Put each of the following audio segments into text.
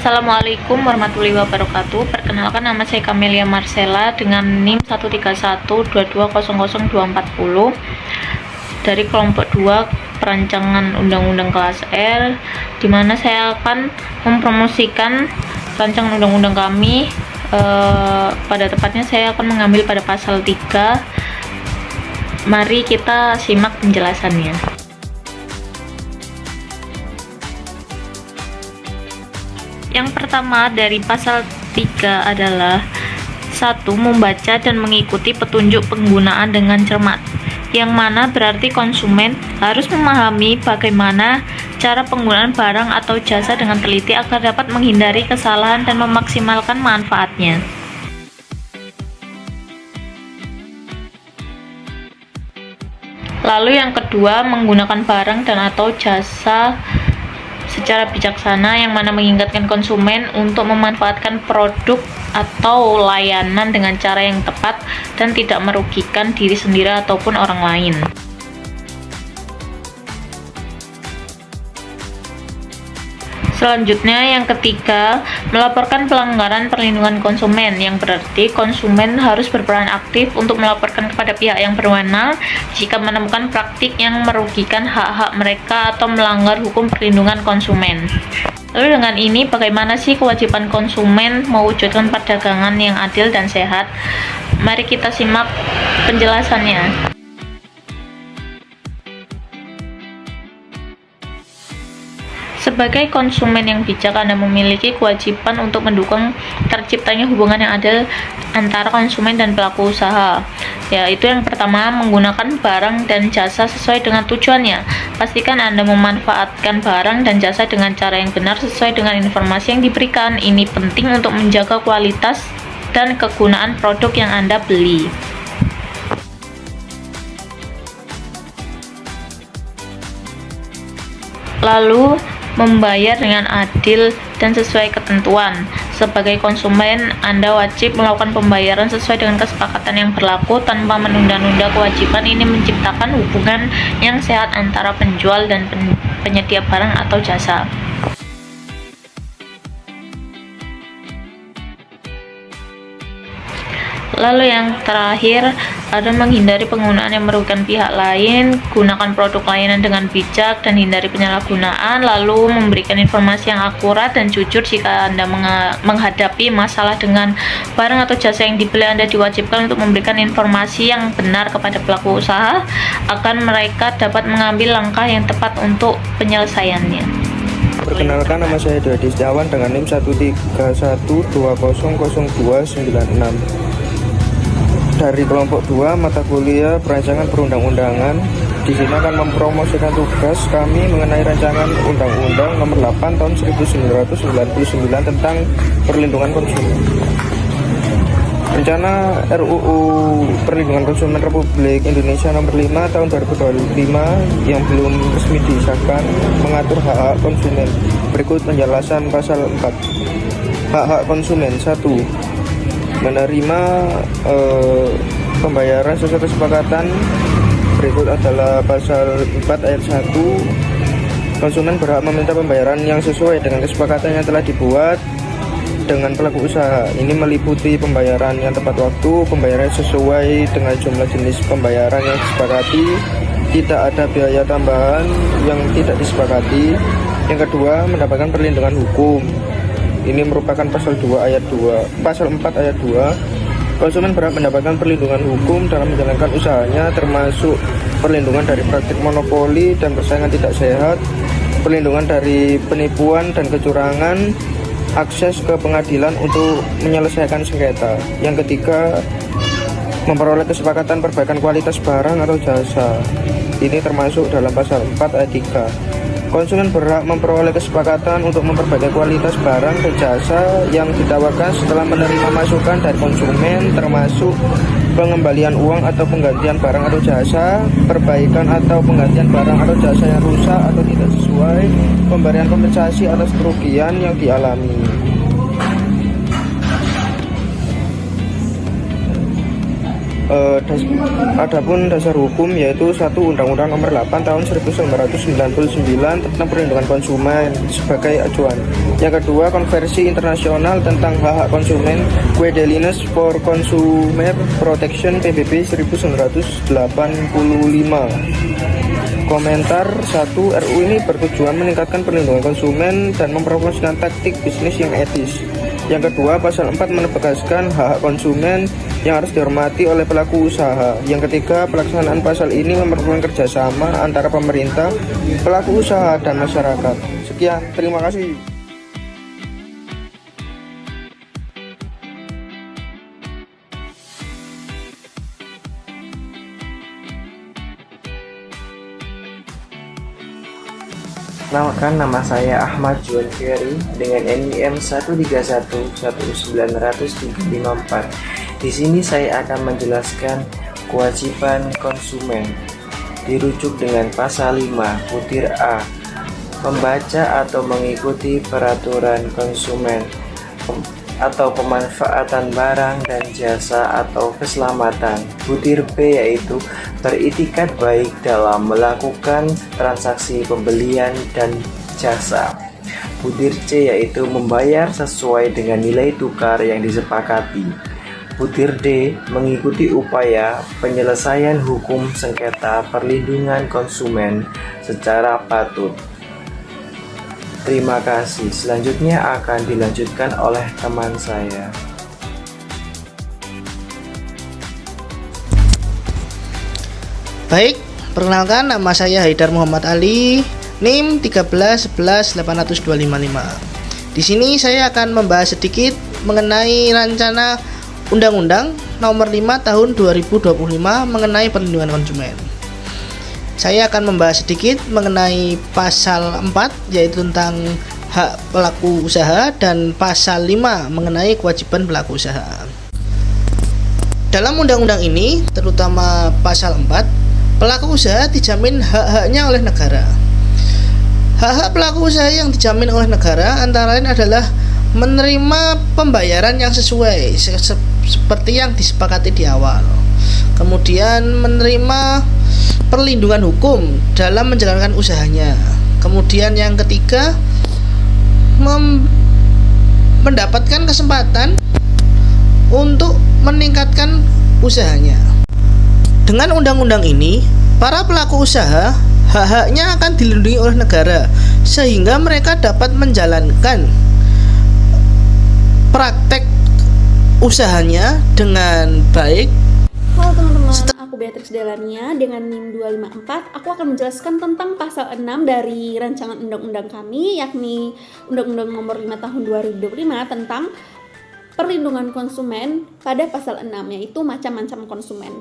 Assalamualaikum warahmatullahi wabarakatuh. Perkenalkan, nama saya Camelia Marcella dengan NIM 13122000240 dari kelompok 2 perancangan undang-undang kelas R, di mana saya akan mempromosikan rancangan undang-undang kami. Pada tepatnya saya akan mengambil pada pasal 3. Mari kita simak penjelasannya. Yang pertama dari pasal 3 adalah 1. Membaca dan mengikuti petunjuk penggunaan dengan cermat, yang mana berarti konsumen harus memahami bagaimana cara penggunaan barang atau jasa dengan teliti agar dapat menghindari kesalahan dan memaksimalkan manfaatnya. Lalu yang kedua, menggunakan barang dan atau jasa secara bijaksana, yang mana mengingatkan konsumen untuk memanfaatkan produk atau layanan dengan cara yang tepat dan tidak merugikan diri sendiri ataupun orang lain. Selanjutnya yang ketiga, melaporkan pelanggaran perlindungan konsumen, yang berarti konsumen harus berperan aktif untuk melaporkan kepada pihak yang berwenang jika menemukan praktik yang merugikan hak-hak mereka atau melanggar hukum perlindungan konsumen. Lalu dengan ini, bagaimana sih kewajiban konsumen mewujudkan perdagangan yang adil dan sehat? Mari kita simak penjelasannya. Sebagai konsumen yang bijak, Anda memiliki kewajiban untuk mendukung terciptanya hubungan yang adil antara konsumen dan pelaku usaha. Yaitu yang pertama, menggunakan barang dan jasa sesuai dengan tujuannya. Pastikan Anda memanfaatkan barang dan jasa dengan cara yang benar sesuai dengan informasi yang diberikan. Ini penting untuk menjaga kualitas dan kegunaan produk yang Anda beli. Lalu, membayar dengan adil dan sesuai ketentuan. Sebagai konsumen, Anda wajib melakukan pembayaran sesuai dengan kesepakatan yang berlaku tanpa menunda-nunda kewajiban. Ini menciptakan hubungan yang sehat antara penjual dan penyedia barang atau jasa. Lalu yang terakhir, ada menghindari penggunaan yang merugikan pihak lain, gunakan produk layanan dengan bijak dan hindari penyalahgunaan, lalu memberikan informasi yang akurat dan jujur jika Anda menghadapi masalah dengan barang atau jasa yang dibeli. Anda diwajibkan untuk memberikan informasi yang benar kepada pelaku usaha agar mereka dapat mengambil langkah yang tepat untuk penyelesaiannya. Perkenalkan, nama saya Dodi Setiawan dengan NIM 131200296 dari kelompok 2 mata kuliah perancangan perundang-undangan. Di sini akan mempromosikan tugas kami mengenai rancangan undang-undang nomor 8 tahun 1999 tentang perlindungan konsumen. Rencana RUU Perlindungan Konsumen Republik Indonesia nomor 5 tahun 2025 yang belum resmi disahkan mengatur hak-hak konsumen. Berikut penjelasan pasal 4. Hak-hak konsumen. 1. Menerima pembayaran sesuai kesepakatan. Berikut adalah pasal 4 ayat 1. Konsumen berhak meminta pembayaran yang sesuai dengan kesepakatan yang telah dibuat dengan pelaku usaha. Ini meliputi pembayaran yang tepat waktu, pembayaran sesuai dengan jumlah jenis pembayaran yang disepakati, tidak ada biaya tambahan yang tidak disepakati. Yang kedua, mendapatkan perlindungan hukum. Ini merupakan pasal 4 ayat 2. Konsumen berhak mendapatkan perlindungan hukum dalam menjalankan usahanya, termasuk perlindungan dari praktik monopoli dan persaingan tidak sehat, perlindungan dari penipuan dan kecurangan, akses ke pengadilan untuk menyelesaikan sengketa. Yang ketiga, memperoleh kesepakatan perbaikan kualitas barang atau jasa. Ini termasuk dalam pasal 4 ayat 3. Konsumen berhak memperoleh kesepakatan untuk memperbaiki kualitas barang dan jasa yang ditawarkan setelah menerima masukan dari konsumen, termasuk pengembalian uang atau penggantian barang atau jasa, perbaikan atau penggantian barang atau jasa yang rusak atau tidak sesuai, pemberian kompensasi atas kerugian yang dialami. Adapun dasar hukum yaitu satu Undang-Undang Nomor 8 Tahun 1999 tentang perlindungan konsumen sebagai acuan. Yang kedua, Konvensi Internasional tentang Hak-Hak Konsumen, Guidelines for Consumer Protection PBB 1985. Komentar 1. RU ini bertujuan meningkatkan perlindungan konsumen dan mempromosikan taktik bisnis yang etis. Yang kedua, pasal 4 menegaskan hak konsumen yang harus dihormati oleh pelaku usaha. Yang ketiga, pelaksanaan pasal ini memerlukan kerjasama antara pemerintah, pelaku usaha, dan masyarakat. Sekian, terima kasih. Kenalkan, nama saya Ahmad Juan Ferry dengan NIM 1311934. Di sini saya akan menjelaskan kewajiban konsumen. Dirujuk dengan pasal 5 butir A, membaca atau mengikuti peraturan konsumen atau pemanfaatan barang dan jasa atau keselamatan. Butir B yaitu beritikat baik dalam melakukan transaksi pembelian dan jasa. Butir C yaitu membayar sesuai dengan nilai tukar yang disepakati. Butir D mengikuti upaya penyelesaian hukum sengketa perlindungan konsumen secara patut. Terima kasih. Selanjutnya akan dilanjutkan oleh teman saya. Baik, perkenalkan, nama saya Haidar Muhammad Ali, NIM 1311825. Di sini saya akan membahas sedikit mengenai rencana Undang-Undang Nomor 5 Tahun 2025 mengenai perlindungan konsumen. Saya akan membahas sedikit mengenai pasal 4 yaitu tentang hak pelaku usaha dan pasal 5 mengenai kewajiban pelaku usaha. Dalam undang-undang ini, terutama pasal 4, pelaku usaha dijamin hak-haknya oleh negara. Hak-hak pelaku usaha yang dijamin oleh negara antara lain adalah menerima pembayaran yang sesuai seperti yang disepakati di awal. Kemudian menerima perlindungan hukum dalam menjalankan usahanya. Kemudian yang ketiga, mendapatkan kesempatan untuk meningkatkan usahanya. Dengan undang-undang ini, para pelaku usaha hak-haknya akan dilindungi oleh negara sehingga mereka dapat menjalankan praktek usahanya dengan baik. Halo teman-teman, aku Beatrix Delania dengan NIM 254. Aku akan menjelaskan tentang pasal 6 dari rancangan undang-undang kami, yakni Undang-Undang Nomor 5 Tahun 2025 tentang perlindungan konsumen. Pada pasal 6 yaitu macam-macam konsumen.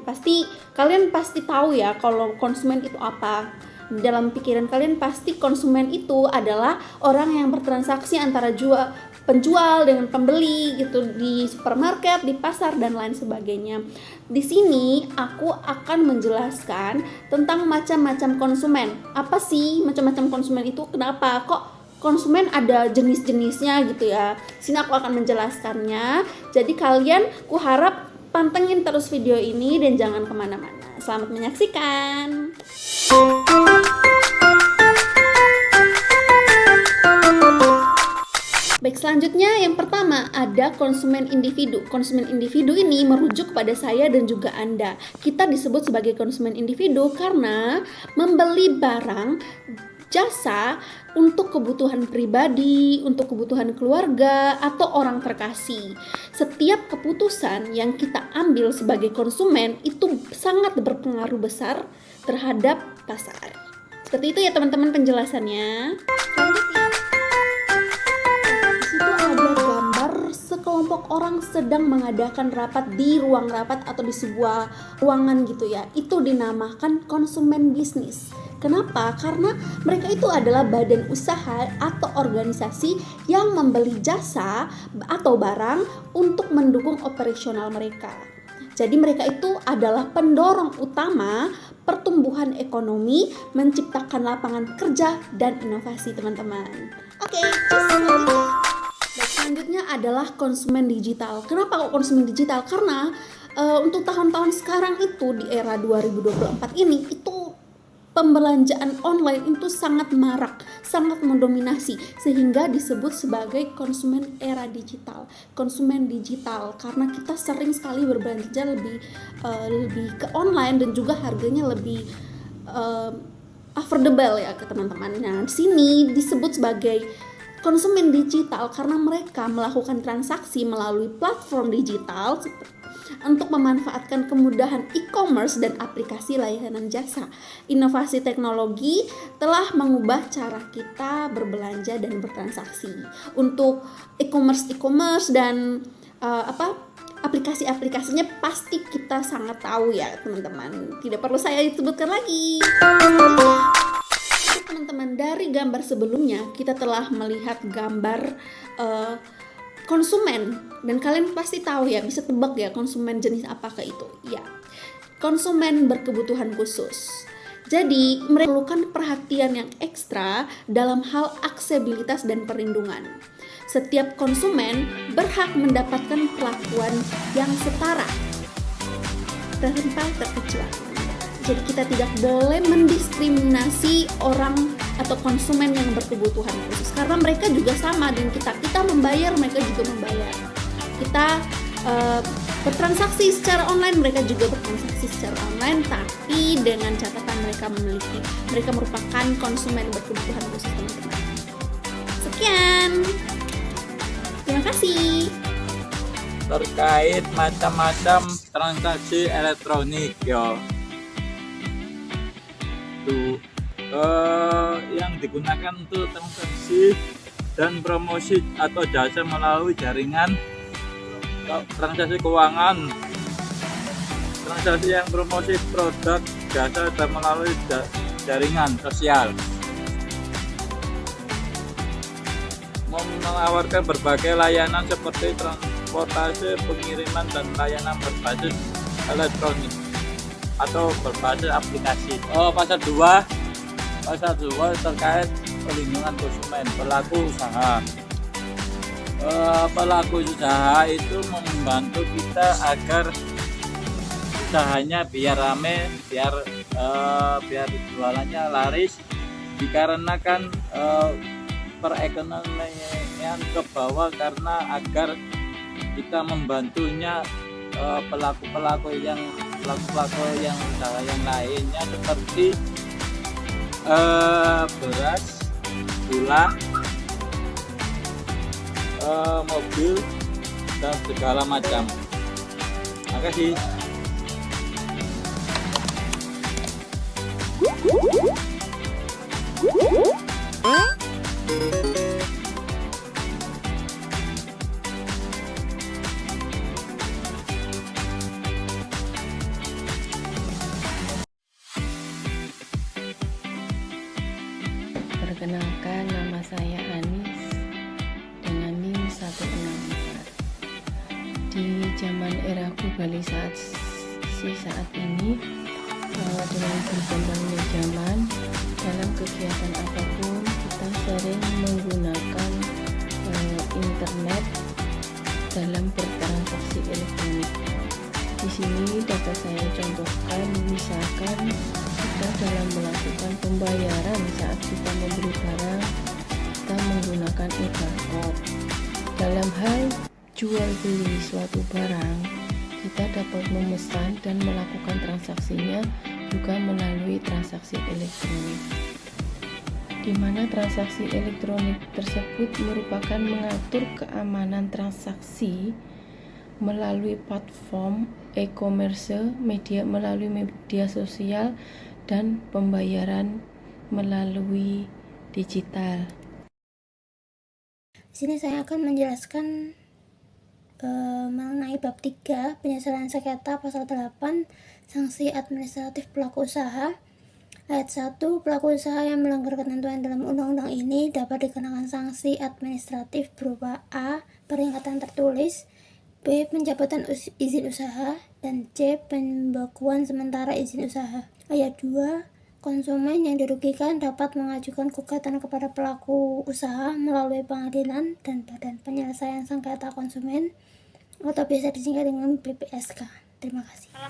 Kalian pasti tahu ya kalau konsumen itu apa. Dalam pikiran kalian pasti konsumen itu adalah orang yang bertransaksi antara penjual dengan pembeli gitu di supermarket, di pasar dan lain sebagainya. Di sini aku akan menjelaskan tentang macam-macam konsumen. Apa sih macam-macam konsumen itu? Kenapa kok konsumen ada jenis-jenisnya gitu ya? Sini aku akan menjelaskannya. Jadi kalian kuharap pantengin terus video ini dan jangan kemana-mana. Selamat menyaksikan. Baik, selanjutnya yang pertama ada konsumen individu. Konsumen individu ini merujuk kepada saya dan juga Anda. Kita disebut sebagai konsumen individu karena membeli barang, jasa untuk kebutuhan pribadi, untuk kebutuhan keluarga, atau orang terkasih. Setiap keputusan yang kita ambil sebagai konsumen itu sangat berpengaruh besar terhadap pasar. Seperti itu ya teman-teman penjelasannya. Sekelompok orang sedang mengadakan rapat di ruang rapat atau di sebuah ruangan gitu ya. Itu dinamakan konsumen bisnis. Kenapa? Karena mereka itu adalah badan usaha atau organisasi yang membeli jasa atau barang untuk mendukung operasional mereka. Jadi mereka itu adalah pendorong utama pertumbuhan ekonomi, menciptakan lapangan kerja dan inovasi teman-teman. Oke, selanjutnya adalah konsumen digital. Kenapa kok konsumen digital? Karena untuk tahun-tahun sekarang itu di era 2024 ini itu pembelanjaan online itu sangat marak, sangat mendominasi sehingga disebut sebagai konsumen era digital, konsumen digital karena kita sering sekali berbelanja lebih ke online dan juga harganya lebih affordable ya ke teman-teman. Nah, di sini disebut sebagai konsumen digital karena mereka melakukan transaksi melalui platform digital untuk memanfaatkan kemudahan e-commerce dan aplikasi layanan jasa. Inovasi teknologi telah mengubah cara kita berbelanja dan bertransaksi. Untuk e-commerce dan aplikasi-aplikasinya pasti kita sangat tahu ya teman-teman. Tidak perlu saya sebutkan lagi. Teman-teman, dari gambar sebelumnya kita telah melihat gambar konsumen dan kalian pasti tahu ya, bisa tebak ya konsumen jenis apakah itu. Ya, konsumen berkebutuhan khusus. Jadi mereka memerlukan perhatian yang ekstra dalam hal aksesibilitas dan perlindungan. Setiap konsumen berhak mendapatkan perlakuan yang setara tanpa terkecuali. Jadi kita tidak boleh mendiskriminasi orang atau konsumen yang berkebutuhan khusus karena mereka juga sama dengan kita membayar, mereka juga membayar. Kita bertransaksi secara online, mereka juga bertransaksi secara online, tapi dengan catatan mereka merupakan konsumen berkebutuhan khusus, teman-teman. Sekian, terima kasih. Terkait macam-macam transaksi elektronik ya, yang digunakan untuk transaksi dan promosi atau jasa melalui jaringan transaksi keuangan, transaksi yang promosi produk jasa dan melalui jaringan sosial, menawarkan berbagai layanan seperti transportasi, pengiriman, dan layanan berbasis elektronik atau berbasis aplikasi. Pasal 2 terkait perlindungan konsumen, pelaku usaha. Pelaku usaha itu membantu kita agar usahanya biar rame, biar jualannya laris, dikarenakan perekonomian ke bawah karena agar kita membantunya pelaku-pelaku yang usaha yang lainnya seperti beras, gula, mobil, dan segala macam. Makasih. Perkenalkan, nama saya Anis dengan NIM 164. Di zaman era globalisasi saat ini, dengan berkembangnya zaman, dalam kegiatan apapun kita sering menggunakan internet dalam bertransaksi elektronik. Di sini dapat saya contohkan, misalkan kita dalam melakukan pembayaran saat kita membeli barang, kita menggunakan e-barcode. Dalam hal jual beli suatu barang, kita dapat memesan dan melakukan transaksinya juga melalui transaksi elektronik, di mana transaksi elektronik tersebut merupakan mengatur keamanan transaksi melalui platform e-commerce, melalui media sosial, dan pembayaran melalui digital. Di sini saya akan menjelaskan mengenai bab 3 penyelesaian sengketa pasal 8 sanksi administratif pelaku usaha. Ayat 1, pelaku usaha yang melanggar ketentuan dalam undang-undang ini dapat dikenakan sanksi administratif berupa A. peringatan tertulis, B. pencabutan izin usaha, dan C. pembekuan sementara izin usaha. Ayat 2, konsumen yang dirugikan dapat mengajukan gugatan kepada pelaku usaha melalui pengadilan dan badan penyelesaian sengketa konsumen atau biasa disingkat dengan BPSK. Terima kasih.